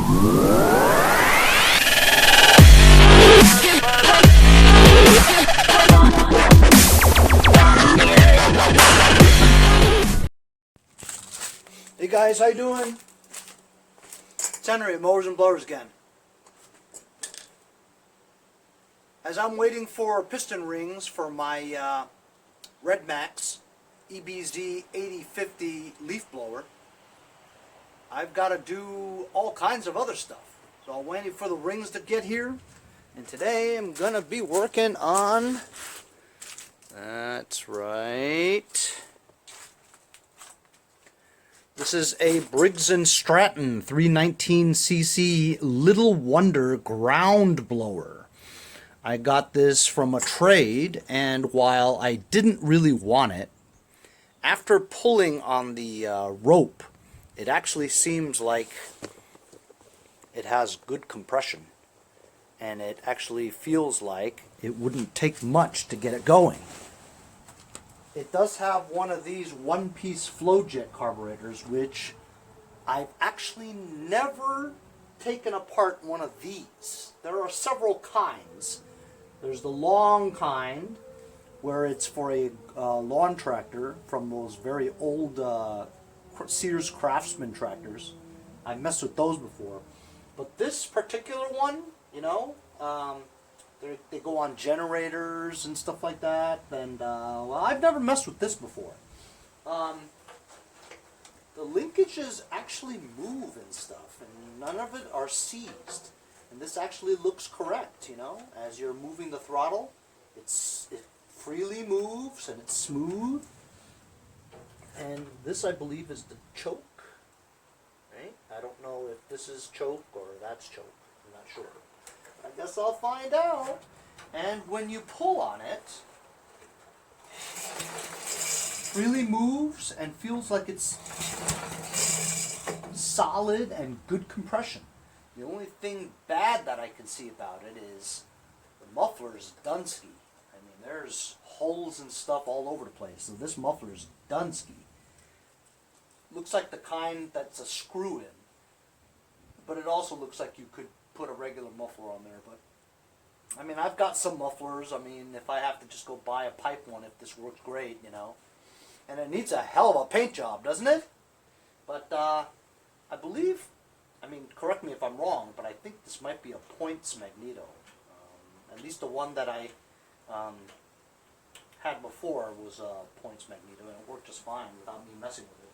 Hey guys, how you doing? It's Henry at Mowers and Blowers again. As I'm waiting for piston rings for my Red Max EBZ 8050 leaf blower, I've got to do all kinds of other stuff. So I'm waiting for the rings to get here, and today I'm going to be working on, that's right, this is a Briggs & Stratton 319cc Little Wonder ground blower. I got this from a trade, and while I didn't really want it, after pulling on the rope, it actually seems like it has good compression, and it actually feels like it wouldn't take much to get it going. It does have one of these one-piece Flojet carburetors, which I've actually never taken apart one of these. There are several kinds. There's the long kind, where it's for a lawn tractor from those very old Sears Craftsman tractors. I've messed with those before. But this particular one, you know, they go on generators and stuff like that, and well, I've never messed with this before. The linkages actually move and stuff, and none of it are seized. And this actually looks correct, you know. As you're moving the throttle, it freely moves and it's smooth. And this, I believe, is the choke. Right? I don't know if this is choke or that's choke. I'm not sure. I guess I'll find out. And when you pull on it, freely moves and feels like it's solid and good compression. The only thing bad that I can see about it is the muffler is Dunsky. I mean, there's holes and stuff all over the place. So this muffler is Dunsky. Looks like the kind that's a screw in. But it also looks like you could put a regular muffler on there. But I mean, I've got some mufflers. I mean, if I have to just go buy a pipe one, if this works great, you know. And it needs a hell of a paint job, doesn't it? But I believe, I mean, correct me if I'm wrong, but I think this might be a points magneto. At least the one that I had before was a points magneto, and it worked just fine without me messing with it.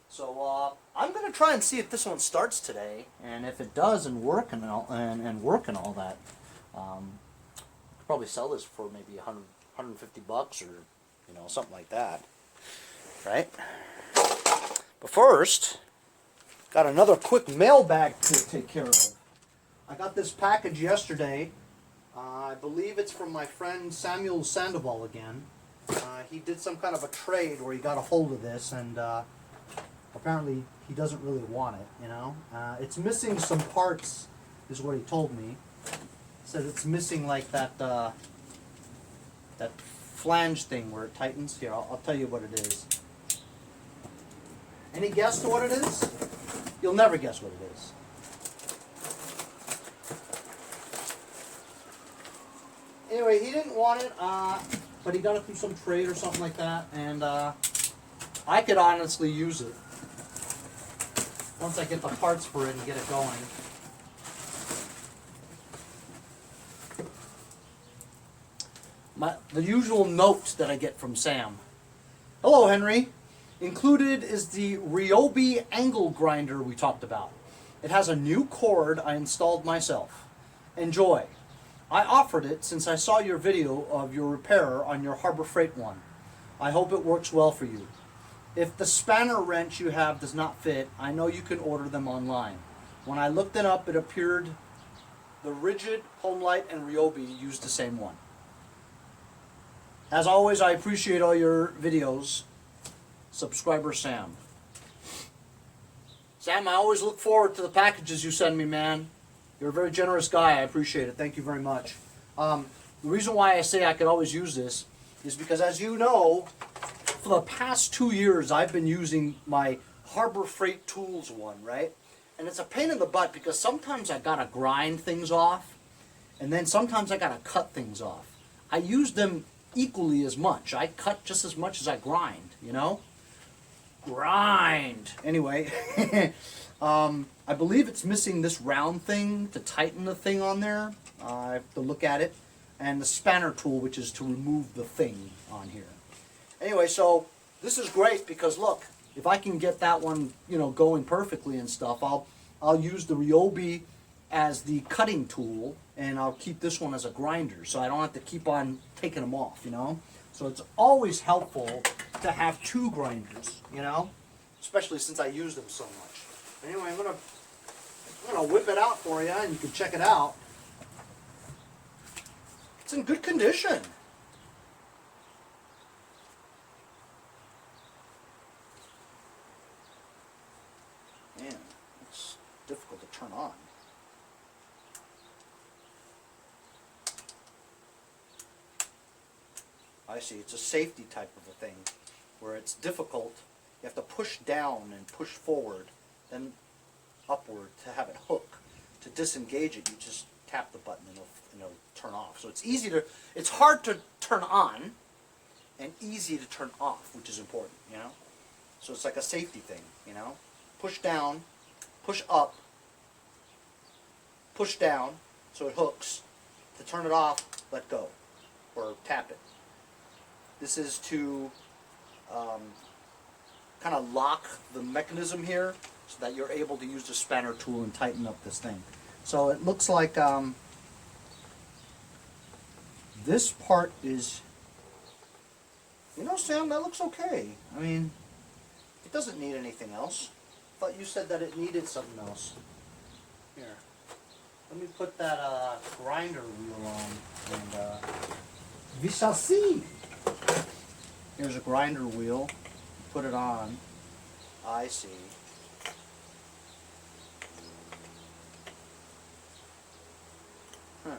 So I'm going to try and see if this one starts today, and if it does and work and all, and work and all that, I could probably sell this for maybe 150 bucks or, you know, something like that, right? But first, got another quick mailbag to take care of. I got this package yesterday. I believe it's from my friend Samuel Sandoval again. He did some kind of a trade where he got a hold of this, and apparently he doesn't really want it, you know. It's missing some parts, is what he told me. He said it's missing like that that flange thing where it tightens. Here, I'll tell you what it is. Any guess to what it is? You'll never guess what it is. Anyway, he didn't want it, but he got it through some trade or something like that, and I could honestly use it once I get the parts for it and get it going. The usual note that I get from Sam. Hello, Henry. Included is the Ryobi angle grinder we talked about. It has a new cord I installed myself. Enjoy. I offered it since I saw your video of your repair on your Harbor Freight one. I hope it works well for you. If the spanner wrench you have does not fit, I know you can order them online. When I looked it up, it appeared the Rigid, Homelight, and Ryobi used the same one. As always, I appreciate all your videos. Subscriber Sam. Sam, I always look forward to the packages you send me, man. You're a very generous guy. I appreciate it. Thank you very much. The reason why I say I could always use this is because, as you know, for the past 2 years, I've been using my Harbor Freight Tools one, right? And it's a pain in the butt because sometimes I gotta grind things off, and then sometimes I gotta cut things off. I use them equally as much. I cut just as much as I grind, you know? Grind! Anyway, I believe it's missing this round thing to tighten the thing on there. I have to look at it. And the spanner tool, which is to remove the thing on here. Anyway, so this is great because look, if I can get that one, you know, going perfectly and stuff, I'll use the Ryobi as the cutting tool, and I'll keep this one as a grinder, so I don't have to keep on taking them off, you know. So it's always helpful to have two grinders, you know, especially since I use them so much. Anyway, I'm gonna whip it out for you, and you can check it out. It's in good condition. Man, it's difficult to turn on. I see, it's a safety type of a thing, where it's difficult. You have to push down and push forward, then upward to have it hook. To disengage it, you just tap the button and it'll turn off. So it's hard to turn on and easy to turn off, which is important, you know? So it's like a safety thing, you know? Push down, push up, push down so it hooks. To turn it off, let go or tap it. This is to kind of lock the mechanism here so that you're able to use the spanner tool and tighten up this thing. So it looks like this part is, you know, Sam, that looks okay. I mean, it doesn't need anything else. I thought you said that it needed something else. Here, let me put that grinder wheel on, and we shall see. Here's a grinder wheel. Put it on. I see. Huh.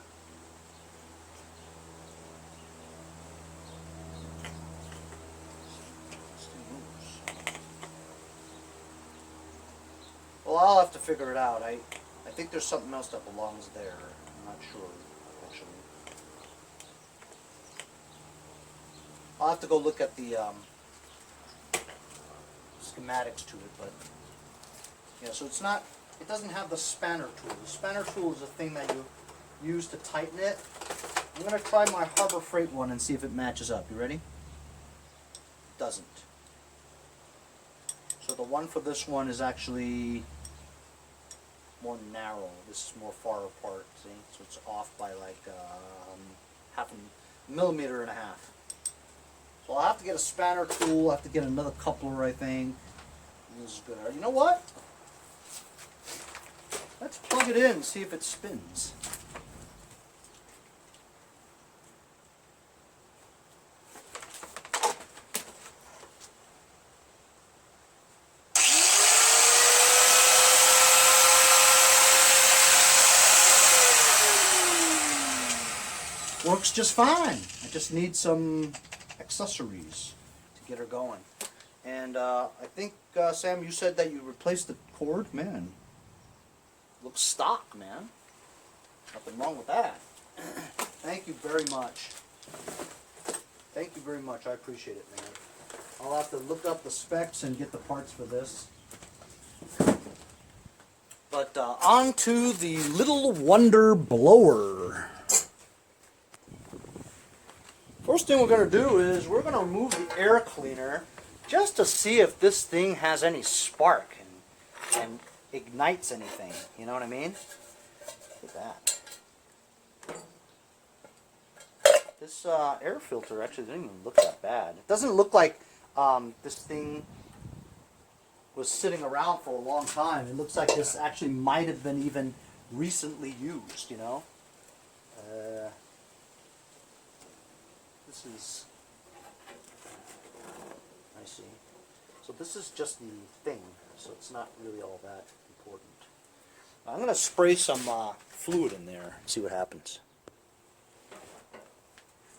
Well, I'll have to figure it out. I think there's something else that belongs there. I'm not sure, actually. I'll have to go look at the schematics to it, but yeah, so it's not, it doesn't have the spanner tool. The spanner tool is a thing that you use to tighten it. I'm going to try my Harbor Freight one and see if it matches up. You ready? It doesn't. So the one for this one is actually more narrow. This is more far apart, see? So it's off by like half a millimeter and a half. So I'll have to get a spanner tool, I'll have to get another coupler, I think. This is good. You know what? Let's plug it in and see if it spins. Works just fine. I just need some accessories to get her going. And I think, Sam, you said that you replaced the cord? Man, looks stock, man. Nothing wrong with that. Thank you very much. Thank you very much. I appreciate it, man. I'll have to look up the specs and get the parts for this. But on to the Little Wonder blower. First thing we're going to do is we're going to remove the air cleaner just to see if this thing has any spark and ignites anything. You know what I mean? Look at that. This air filter actually didn't even look that bad. It doesn't look like this thing was sitting around for a long time. It looks like this actually might have been even recently used, you know? This is, I see. So this is just the thing, so it's not really all that important. I'm going to spray some fluid in there and see what happens.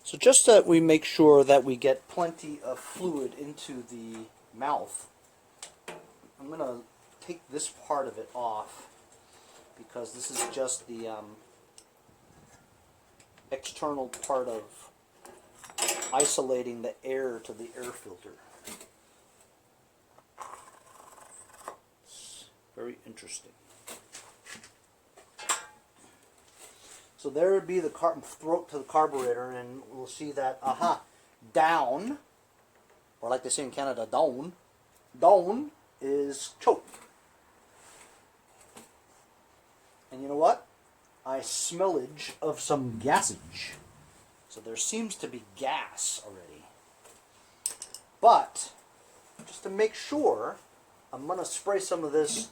So just that we make sure that we get plenty of fluid into the mouth, I'm going to take this part of it off because this is just the external part of isolating the air to the air filter. It's very interesting. So there would be the throat to the carburetor, and we'll see that, down, or like they say in Canada, down is choke. And you know what? I smellage of some gassage. So there seems to be gas already. But, just to make sure, I'm going to spray some of this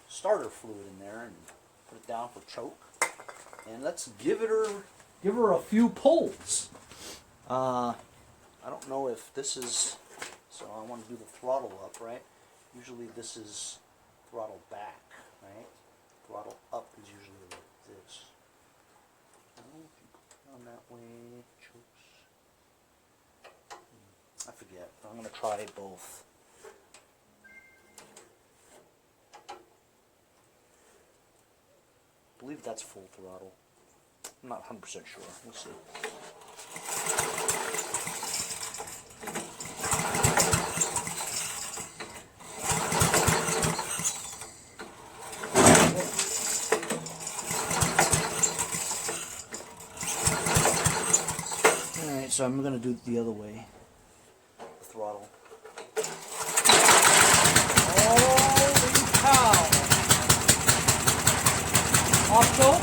starter fluid in there and put it down for choke. And let's give her a few pulls. I don't know if this is, so I want to do the throttle up, right? Usually this is throttle back, right? Throttle up is usually like this. On that way, chokes. I forget. I'm going to try both. I believe that's full throttle. I'm not 100% sure. We'll see. Alright, so I'm going to do it the other way. The throttle. Holy cow! Off choke.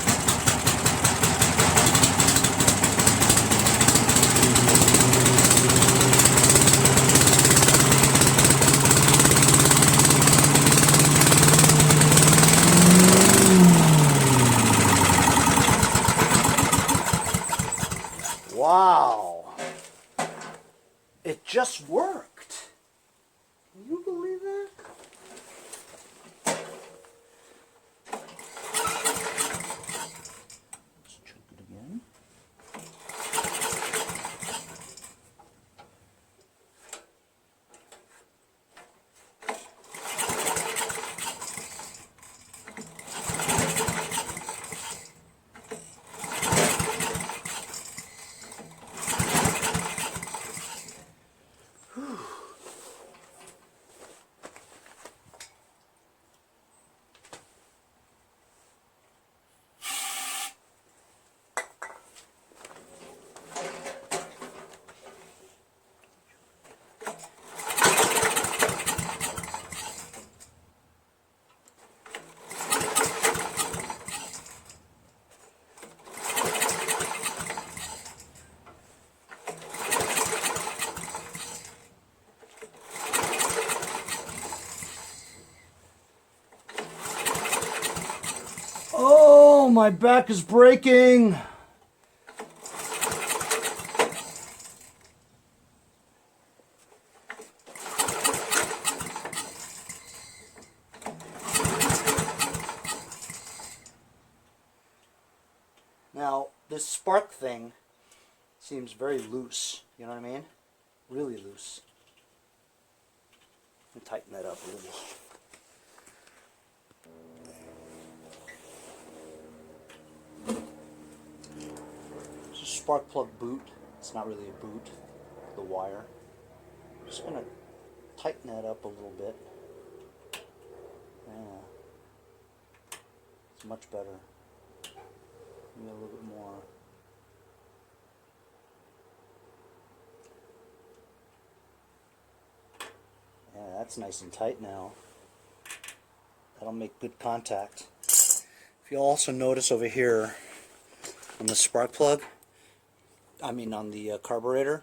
Wow. It just worked. Can you believe that? Let's choke it again. Oh, my back is breaking. Now, this spark thing seems very loose. You know what I mean? Really loose. Let me tighten that up a little. Spark plug boot. It's not really a boot. The wire. I'm just gonna tighten that up a little bit. Yeah. It's much better. Maybe a little bit more. Yeah, that's nice and tight now. That'll make good contact. If you'll also notice over here on the spark plug, on the carburetor,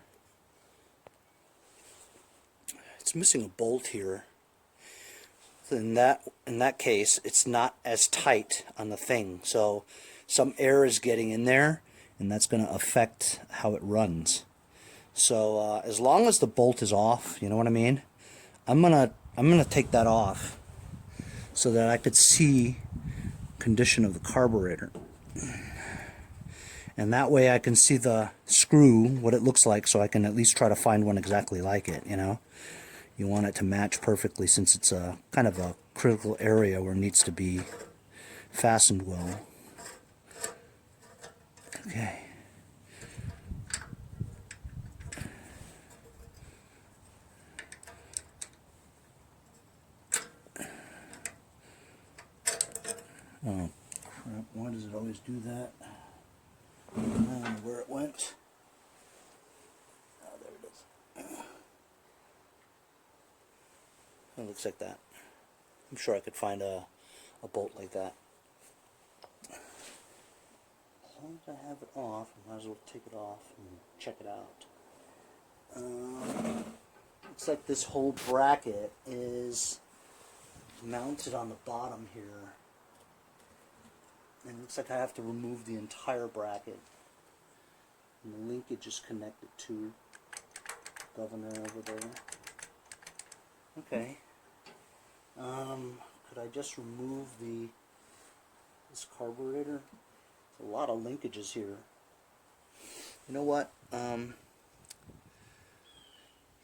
it's missing a bolt here. So in that case, it's not as tight on the thing. So some air is getting in there, and that's going to affect how it runs. So as long as the bolt is off, you know what I mean? I'm gonna take that off so that I could see condition of the carburetor. And that way I can see the screw, what it looks like, so I can at least try to find one exactly like it, you know. You want it to match perfectly since it's a kind of a critical area where it needs to be fastened well. Okay. Oh crap, why does it always do that? I don't know where it went. Oh, there it is. It looks like that. I'm sure I could find a bolt like that. As long as I have it off, I might as well take it off and check it out. Looks like this whole bracket is mounted on the bottom here. And it looks like I have to remove the entire bracket. And the linkage is connected to governor over there. Okay. Could I just remove this carburetor? There's a lot of linkages here. You know what? Yeah,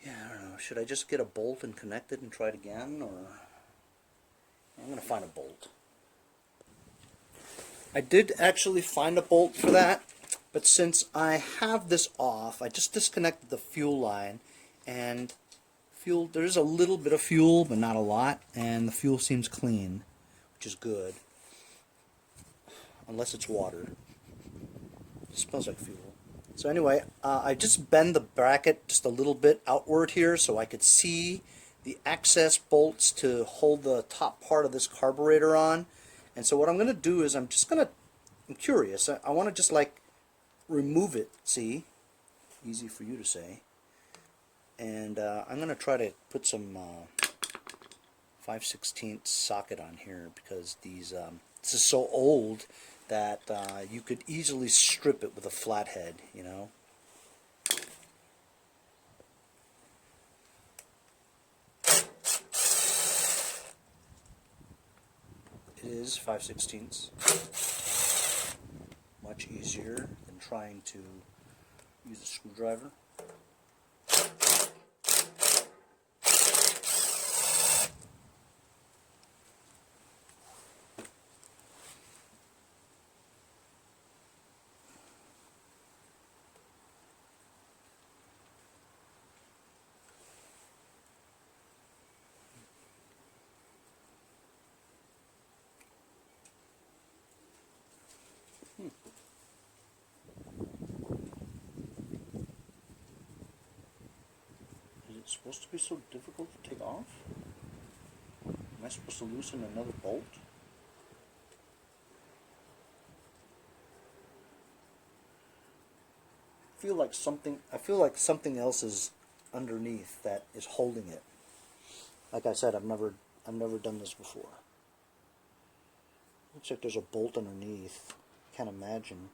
I don't know. Should I just get a bolt and connect it and try it again, or I'm gonna find a bolt. I did actually find a bolt for that, but since I have this off, I just disconnected the fuel line, and there's a little bit of fuel, but not a lot, and the fuel seems clean, which is good. Unless it's water. It smells like fuel. So anyway, I just bend the bracket just a little bit outward here so I could see the access bolts to hold the top part of this carburetor on. And so what I'm going to do is I'm curious. I want to just like remove it, see? Easy for you to say. And I'm going to try to put some 5/16 socket on here because this is so old that you could easily strip it with a flathead, you know. It is 5/16. Much easier than trying to use a screwdriver. Is it supposed to be so difficult to take off? Am I supposed to loosen another bolt? I feel like something else is underneath that is holding it. Like I said, I've never done this before. Looks like there's a bolt underneath. Can't imagine.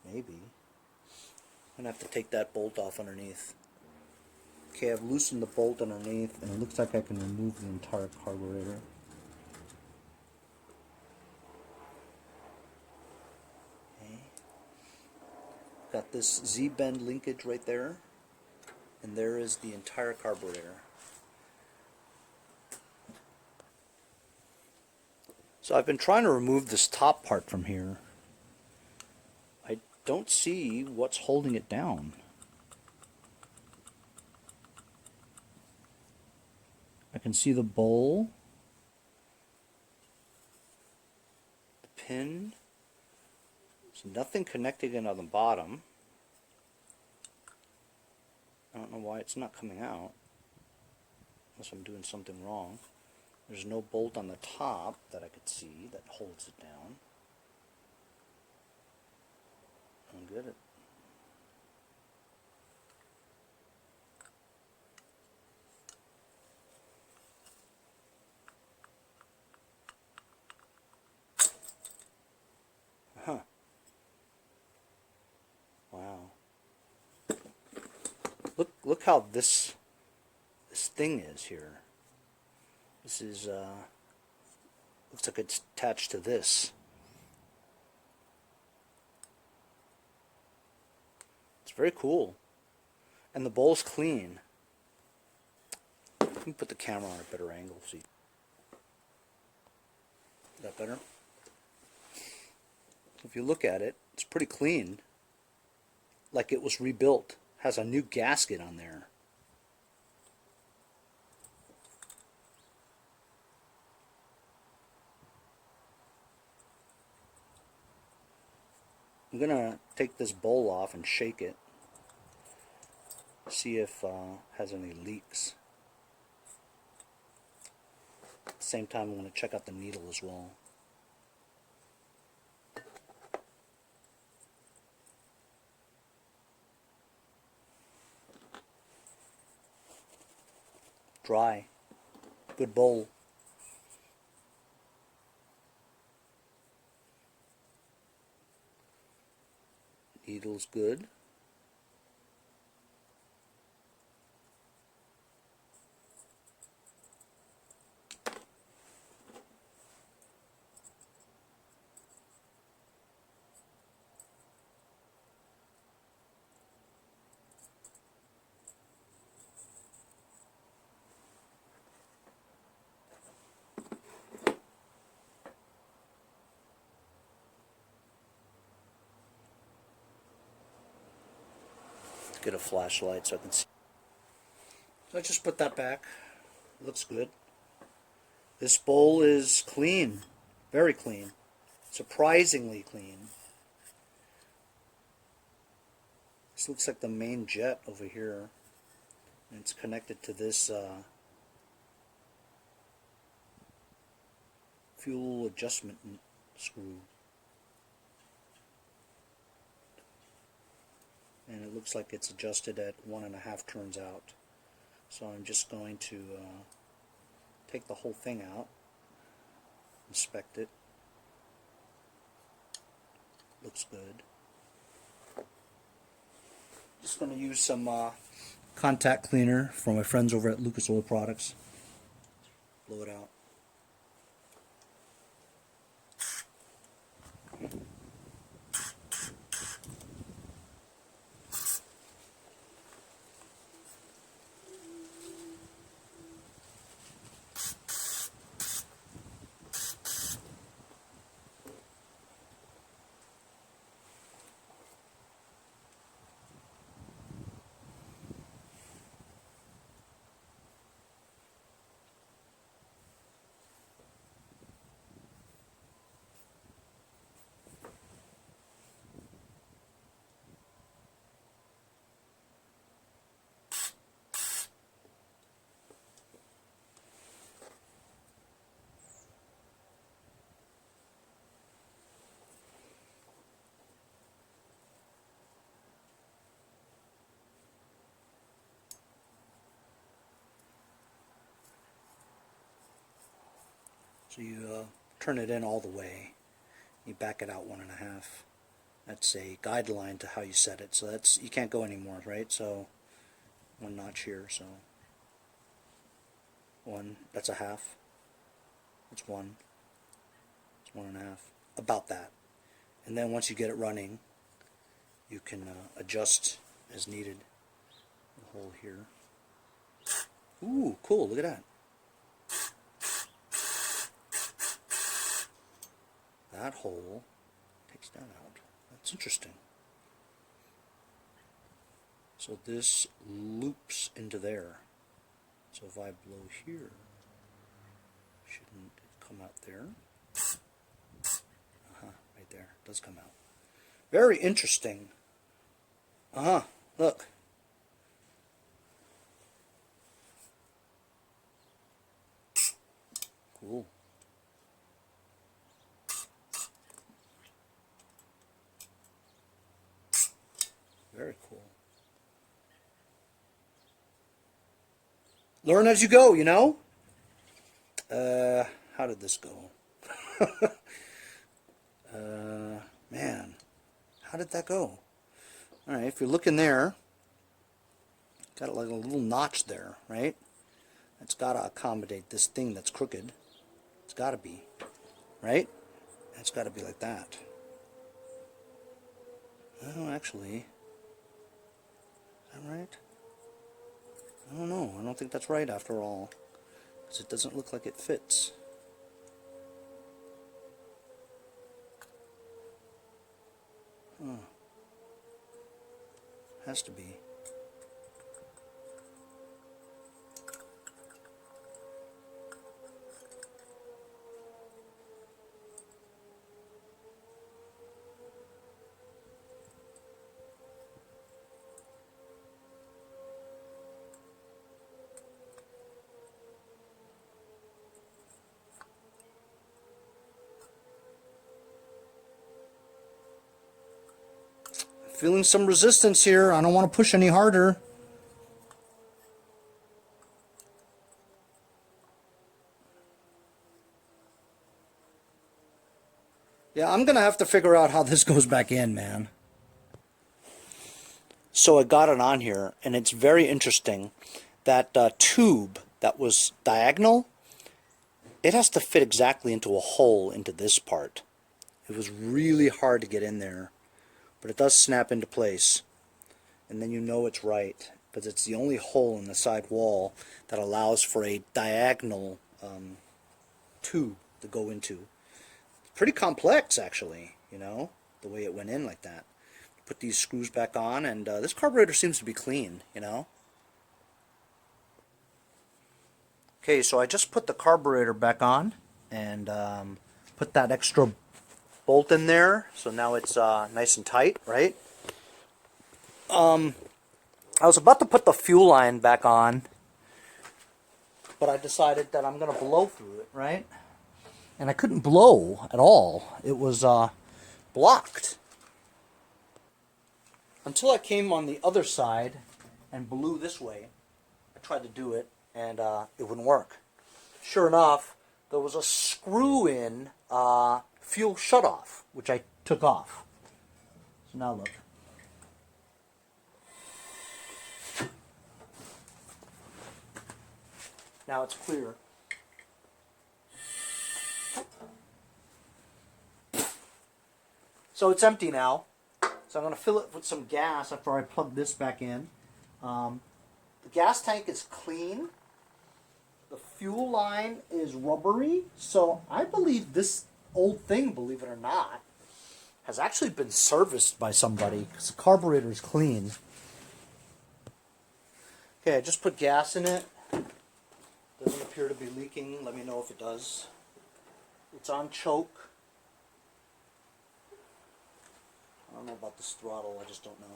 Maybe. I'm gonna have to take that bolt off underneath. Okay, I've loosened the bolt underneath, and it looks like I can remove the entire carburetor. Okay. Got this Z-bend linkage right there, and there is the entire carburetor. So I've been trying to remove this top part from here. I don't see what's holding it down. I can see the bowl, the pin. There's nothing connecting it on the bottom. I don't know why it's not coming out, unless I'm doing something wrong. There's no bolt on the top that I could see that holds it down. I don't get it. Huh. Wow. Look how this thing is here. This is looks like it's attached to this. It's very cool. And the bowl's clean. me put the camera on a better angle. See, is that better? If you look at it, it's pretty clean, like it was rebuilt. Has a new gasket on there. I'm gonna take this bowl off and shake it, see if it has any leaks. At the same time, I'm gonna check out the needle as well. Dry. Good bowl. Needle's good. Get a flashlight so I can see. So I just put that back. Looks good. This bowl is clean. Very clean. Surprisingly clean. This looks like the main jet over here. And it's connected to this fuel adjustment screw. And it looks like it's adjusted at 1.5 turns out. So I'm just going to take the whole thing out, inspect it. Looks good. Just going to use some contact cleaner from my friends over at Lucas Oil Products. Blow it out. So you turn it in all the way. You back it out 1.5. That's a guideline to how you set it. So that's, you can't go anymore, right? So 1 notch here. So 1. That's a half. That's 1. It's 1.5. About that. And then once you get it running, you can adjust as needed. The hole here. Ooh, cool! Look at that. That hole takes that out. That's interesting. So this loops into there. So if I blow here, shouldn't it come out there? Right there. It does come out. Very interesting. Look. Cool. Very cool. Learn as you go, you know? How did this go? Man, how did that go? Alright, if you're looking there, got like a little notch there, right? It's got to accommodate this thing that's crooked. It's got to be, right? It's got to be like that. Oh, actually, is that right? I don't know. I don't think that's right after all, because it doesn't look like it fits. Huh. Has to be. Feeling some resistance here. I don't want to push any harder. Yeah, I'm going to have to figure out how this goes back in, man. So I got it on here, and it's very interesting. That tube that was diagonal, it has to fit exactly into a hole into this part. It was really hard to get in there. But it does snap into place, and then you know it's right, because it's the only hole in the side wall that allows for a diagonal tube to go into. It's pretty complex, actually, you know, the way it went in like that. Put these screws back on, and this carburetor seems to be clean, you know. Okay, so I just put the carburetor back on, and put that extra bolt in there, so now it's nice and tight, right? I was about to put the fuel line back on, but I decided that I'm going to blow through it, right? And I couldn't blow at all. It was blocked. Until I came on the other side and blew this way. I tried to do it, and it wouldn't work. Sure enough, there was a screw-in fuel shutoff, which I took off. So now look. Now it's clear. So it's empty now. So I'm going to fill it with some gas after I plug this back in. The gas tank is clean. The fuel line is rubbery. So I believe this old thing, believe it or not, has actually been serviced by somebody, because the carburetor is clean. Okay, I just put gas in it. Doesn't appear to be leaking. Let me know if it does. It's on choke. I don't know about this throttle, I just don't know.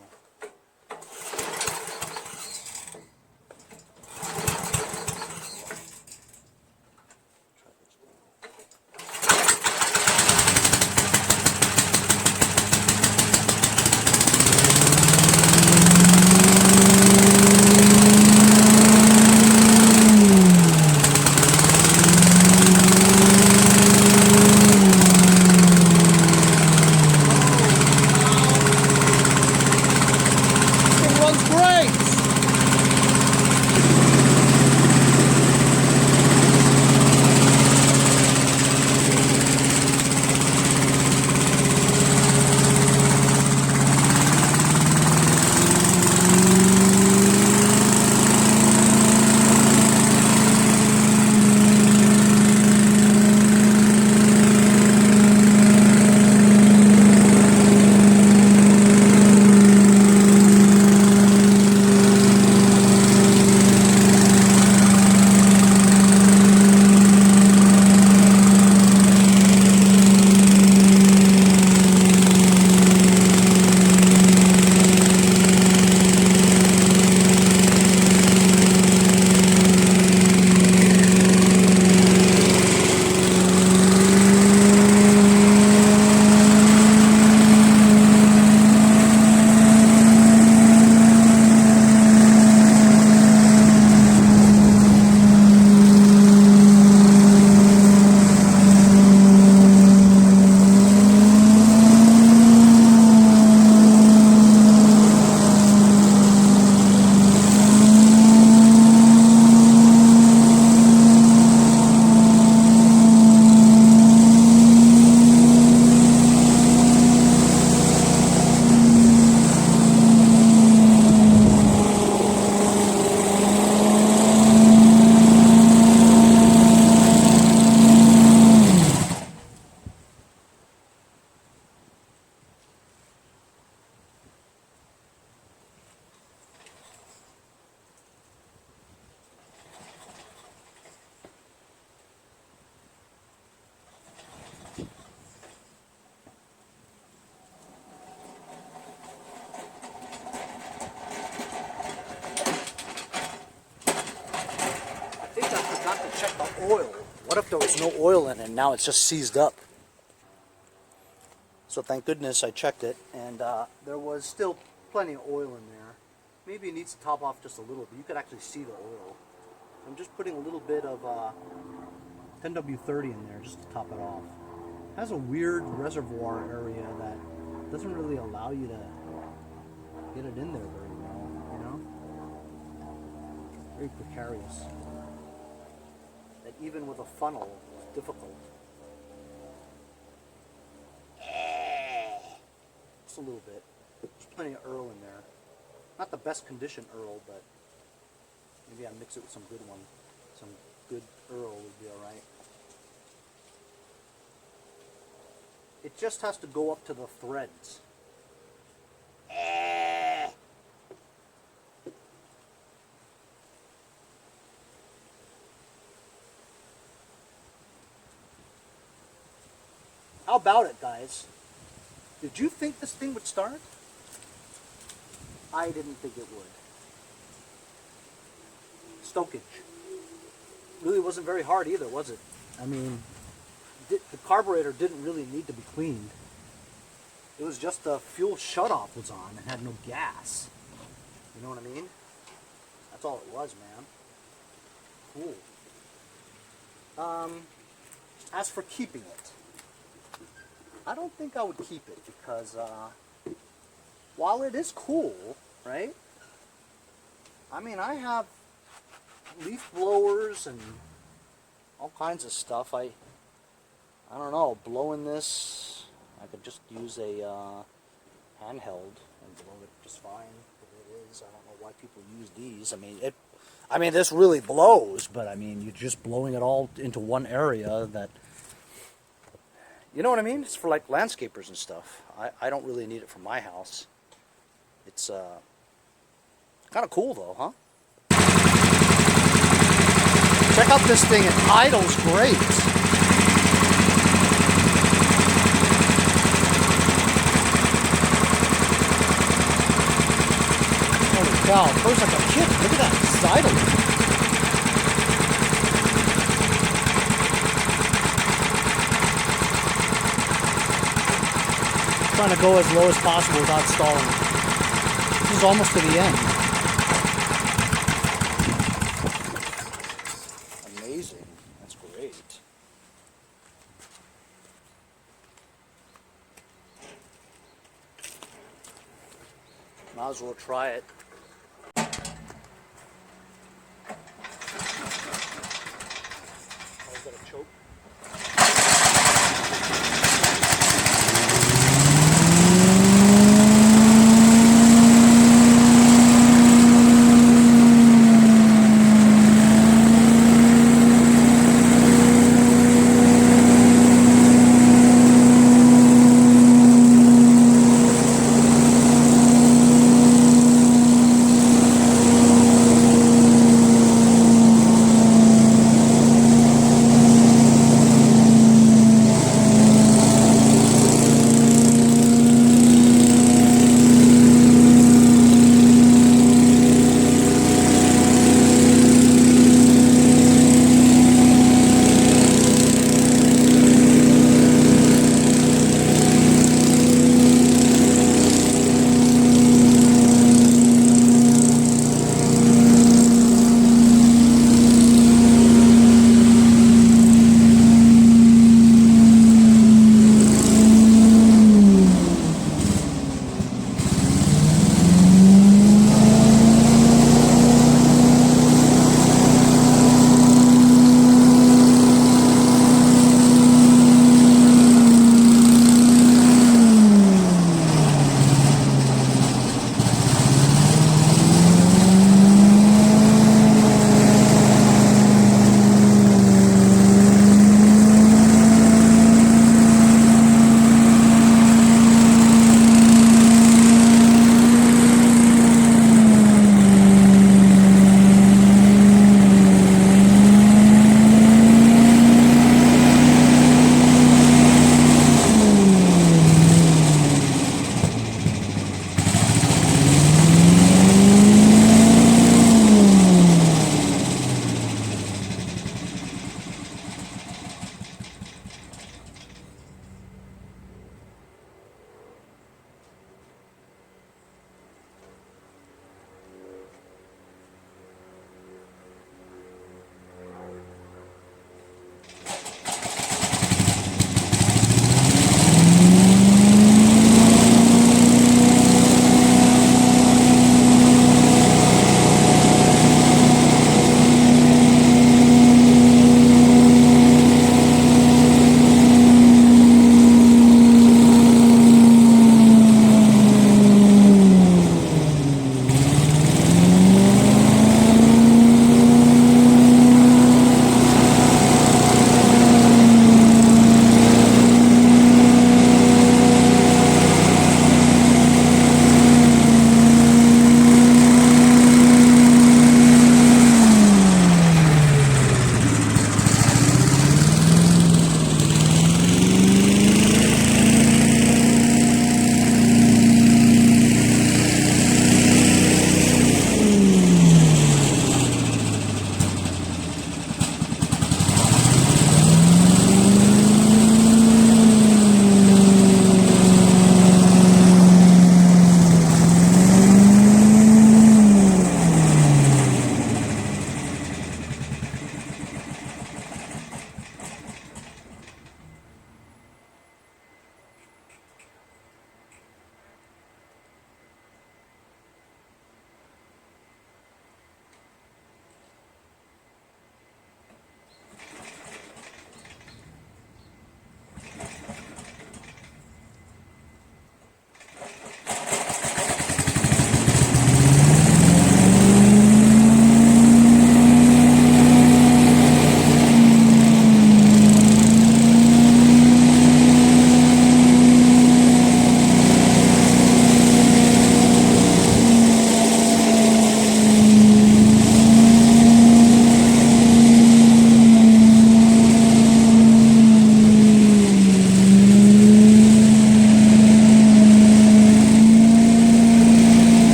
there was no oil in it, and now it's just seized up. So thank goodness I checked it, and there was still plenty of oil in there. Maybe it needs to top off just a little bit. You could actually see the oil. I'm just putting a little bit of 10W30 in there just to top it off. It has a weird reservoir area that doesn't really allow you to get it in there very well, you know? Very precarious. That even with a funnel, it's difficult. Just a little bit. There's plenty of Earl in there. Not the best condition Earl, but maybe I mix it with some good one. Some good Earl would be alright. It just has to go up to the threads. How about it, guys? Did you think this thing would start? I didn't think it would. Stokage. Really wasn't very hard either, was it? I mean, the carburetor didn't really need to be cleaned. It was just the fuel shutoff was on and had no gas. You know what I mean? That's all it was, man. Cool. As for keeping it, I don't think I would keep it because while it is cool, right? I mean, I have leaf blowers and all kinds of stuff. I don't know, blowing this, I could just use a handheld and blow it just fine. It is. I don't know why people use these. I mean, this really blows, but I mean, you're just blowing it all into one area that. You know what I mean? It's for like landscapers and stuff. I don't really need it for my house. It's kind of cool though, huh? Check out this thing. It idles great. Holy cow. First like a kid. Look at that. It's idling. Trying to go as low as possible without stalling. This is almost to the end. Amazing. That's great. Might as well try it. I've got a choke.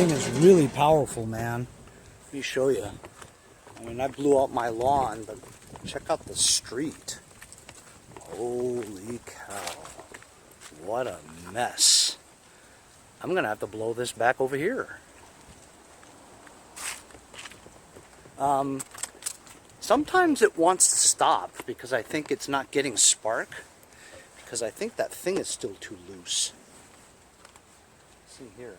thing is really powerful, man. Let me show you. I mean, I blew out my lawn, but check out the street. Holy cow. What a mess. I'm going to have to blow this back over here. Sometimes it wants to stop because I think it's not getting spark. Because I think that thing is still too loose. See here.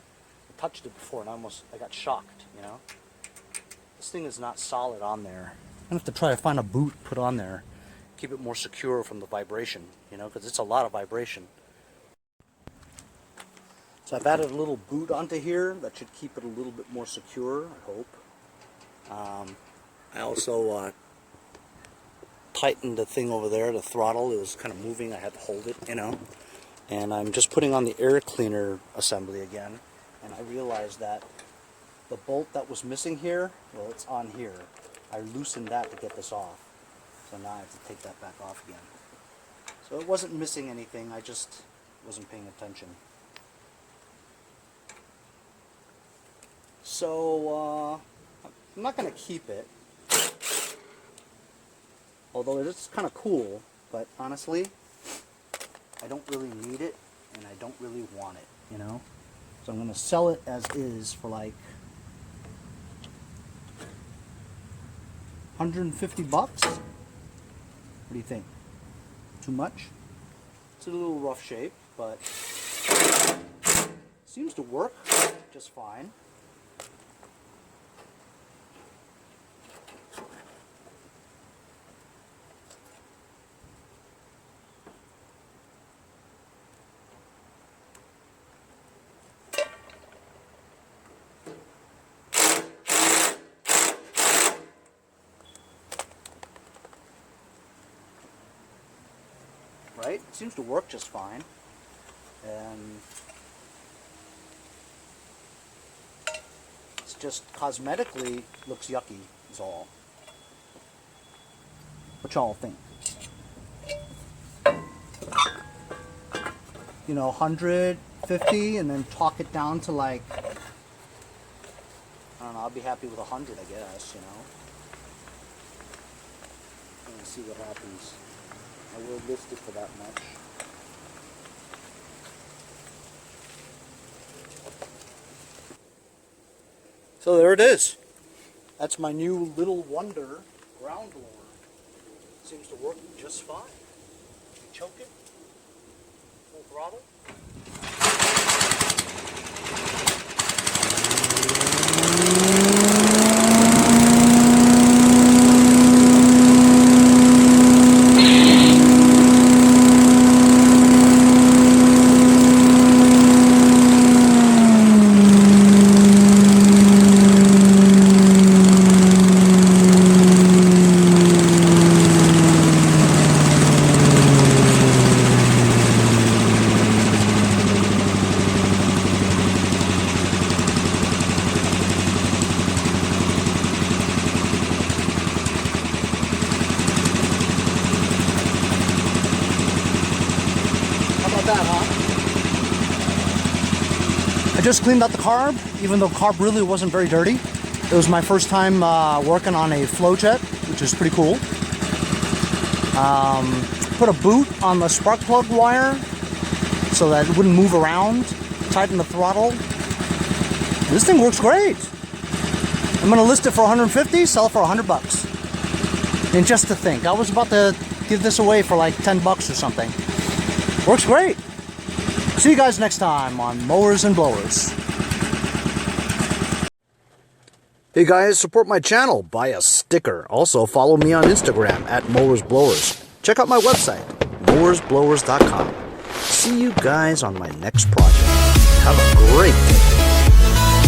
I touched it before and I got shocked, you know. This thing is not solid on there. I'm going to have to try to find a boot, put on there. Keep it more secure from the vibration, you know, because it's a lot of vibration. So I've added a little boot onto here that should keep it a little bit more secure, I hope. I also tightened the thing over there, the throttle. It was kind of moving, I had to hold it, you know. And I'm just putting on the air cleaner assembly again. And I realized that the bolt that was missing here, well, it's on here. I loosened that to get this off. So now I have to take that back off again. So it wasn't missing anything, I just wasn't paying attention. So, I'm not going to keep it. Although it is kind of cool, but honestly, I don't really need it, and I don't really want it, you know? So I'm going to sell it as is for like 150 bucks. What do you think? Too much? It's a little rough shape, but seems to work just fine. Right? It seems to work just fine. And it's just cosmetically looks yucky is all. What y'all think? You know, 150 and then talk it down to like, I don't know, I'll be happy with 100, I guess, you know. And see what happens. I will list it for that much. So there it is. That's my new Little Wonder ground blower. Seems to work just fine. You choke it, full throttle. I just cleaned out the carb, even though carb really wasn't very dirty. It was my first time working on a Flojet, which is pretty cool. Put a boot on the spark plug wire so that it wouldn't move around. Tighten the throttle. This thing works great. I'm gonna list it for 150, sell it for 100 bucks. And just to think, I was about to give this away for like 10 bucks or something. Works great. See you guys next time on Mowers and Blowers. Hey guys, support my channel. Buy a sticker. Also follow me on Instagram at Mowers Blowers. Check out my website, mowersblowers.com. See you guys on my next project. Have a great day.